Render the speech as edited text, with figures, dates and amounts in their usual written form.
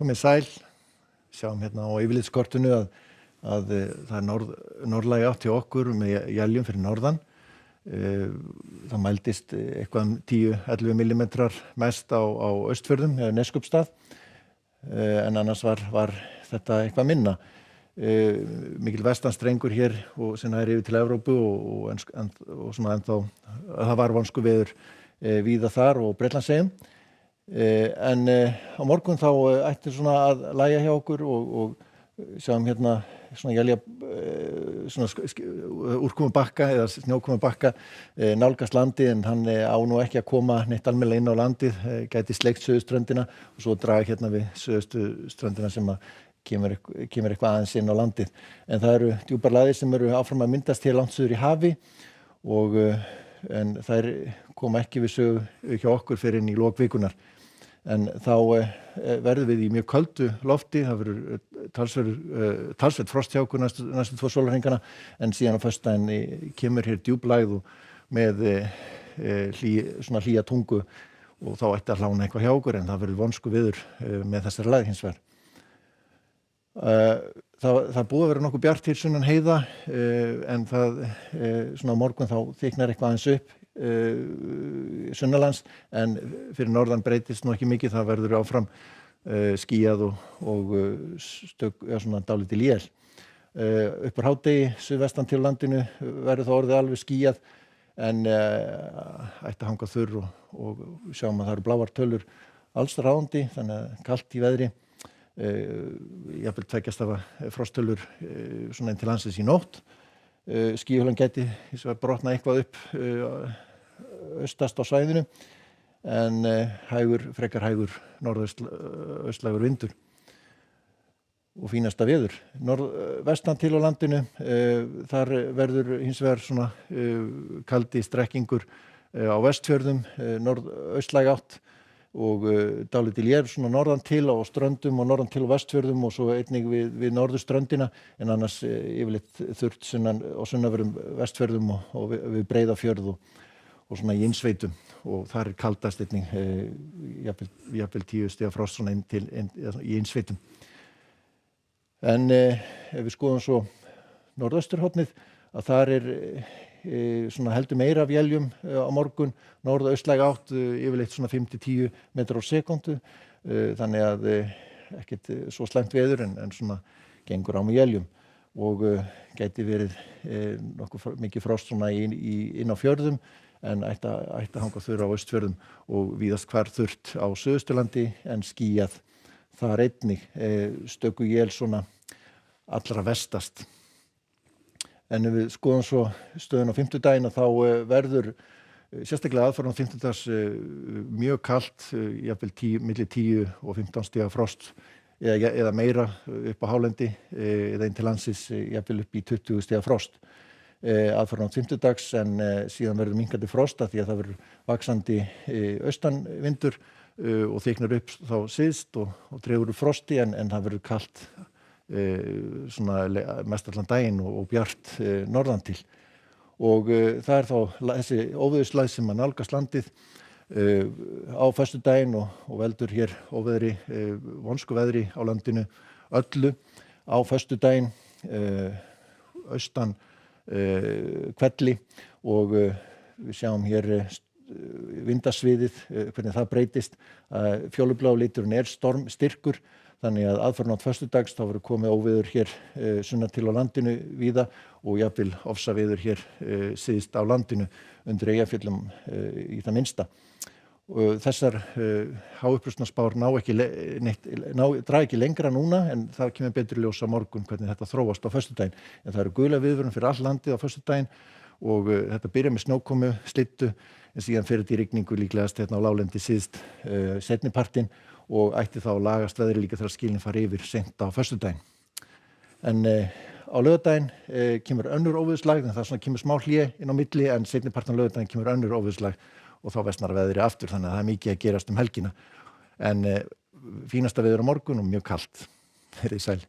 Komið sæl, sjáum hérna á yfirlitskortinu að það norðlæg átt hjá okkur með éljum fyrir norðan. Það mældist eitthvað 10-11 millimetrar mest á Austfjörðum eða Neskupstað, en annars var þetta eitthvað minna. Mikil vestanstrengur hér og sem er yfir til Evrópu og svona ennþá það var vonskuveður víða þar og Bretlandseyjum. En á morgun þá ætti svona að lægja hjá okkur og sjáum hérna svona élja svona úrkomubakka eða snjókomubakka nálgast landið, en hann á nú ekki að koma neitt almennilega inn á landið, gæti sleikt suðurströndina og svo draga hérna við suðurströndina sem að kemur eitthvað aðeins inn á landið. En það eru djúpar lægðir sem eru áfram að myndast hér langt suður í hafi en þær koma ekki við sögu hjá okkur fyrir inn í lok vikunar. En þá verðum við í mjög köldu lofti, það verður talsvert frost hjá okkur næstu 2 sólarhringana, en síðan á föstudaginn kemur hér djúp lægð og með svona hlýja tungu og þá ætti að hlána eitthvað hjá okkur, en það verður vonskuveður með þessari lægð hins vegar. Það búið að vera nokkuð bjart hér sunnan heiða, en það svona á morgun þá þyknar eitthvað aðeins upp sunnanlands, en fyrir norðan breytist nú ekki mikið, það verður áfram skýjað og svona dálítil él. Upp úr hádegi suðvestan til landinu verður það orðið alveg skýjað, en ætti að hanga þurr og sjáum að það eru bláar tölur alls ráðandi, þannig að kalt í veðri. Jafnvel 2 stafa frosttölur svona inn til landsins í nótt. Skýjahölan gæti brotna eitthvað upp austast á svæðinu, en frekar hægur norðaustlægur vindur og fínasta veður. Norðvestan til á landinu, þar verður hins vegar svona kaldi strekkingur á Vestfjörðum, norðaustlæg átt og dálítil él svona norðan til á ströndum og norðan til á Vestfjörðum og svo einnig við norðurströndina, en annars yfirleitt þurrt sunnan á sunnanverðum Vestfjörðum og við Breiðafjörð og svona í innsveitum, og þar kaldast einnig jafnvel 10 stiga frost svona í innsveitum. En ef við skoðum svo norðausturhornið, að þar svona heldur meira af éljum á morgun, norðaustlæg átt yfirleitt svona 5-10 metrar á sekúndu, þannig að ekkert svo slæmt veður, en svona gengur á með éljum og gæti verið nokkuð mikið frost svona inn á fjörðum, en ætti að hanga þurr á Austfjörðum og víðast hvar þurrt á Suðausturlandi, en skýjað þar einnig, stöku él svona allra vestast. En ef við skoðum svo stöðun á fimmtudaginn, þá verður sérstaklega aðfaran á fimmtudags mjög kalt, jafnvel milli 10 og 15 stiga frost eða meira upp á hálendi eða inn til landsins jafnvel upp í 20 stiga frost aðfaran á fimmtudags, en síðan verður minnkandi frost því að það verður vaxandi austanvindur og þyknar upp þá syðst og dregur úr frosti, en það verður kalt svona mest allan daginn og bjart norðan til, og það þá þessi óveðurslægð sem að nálgast landið á föstudaginn og veldur hér óveðri, vonskuveðri á landinu öllu á föstudaginn austan hvelli, og við sjáum hér vindasviðið hvernig það breytist. Fjólublái liturinn stormstyrkur, þannig að aðfarnátt föstudags þá verður komið óveður hér sunnan til á landinu víða og jafnvel ofsaveður hér syðst á landinu undir Eyjafjöllum í það minnsta. Þessar háupprustnaspár draga ekki lengra núna, en það kemur betur í ljós á morgun hvernig þetta þróast á föstudaginn. En það eru gula viðvörun fyrir all landið á föstudaginn og þetta byrjar með snjókomu, slyddu, en síðan fer þetta í rigningu líklegast hérna á láglendi syðst seinnipartinn og ætti þá að lagast veðri líka þegar skilin fari yfir seint á föstudaginn. En á laugardaginn kemur önnur óveðurslægð, en það svona kemur smá hlé inn á milli, en seinnipartinn á laugardaginn kemur önnur óveðurslægð og þá versnar veðri aftur, þannig að það er mikið að gerast helgina. En fínasta veður á morgun og mjög kalt. Verið sæl.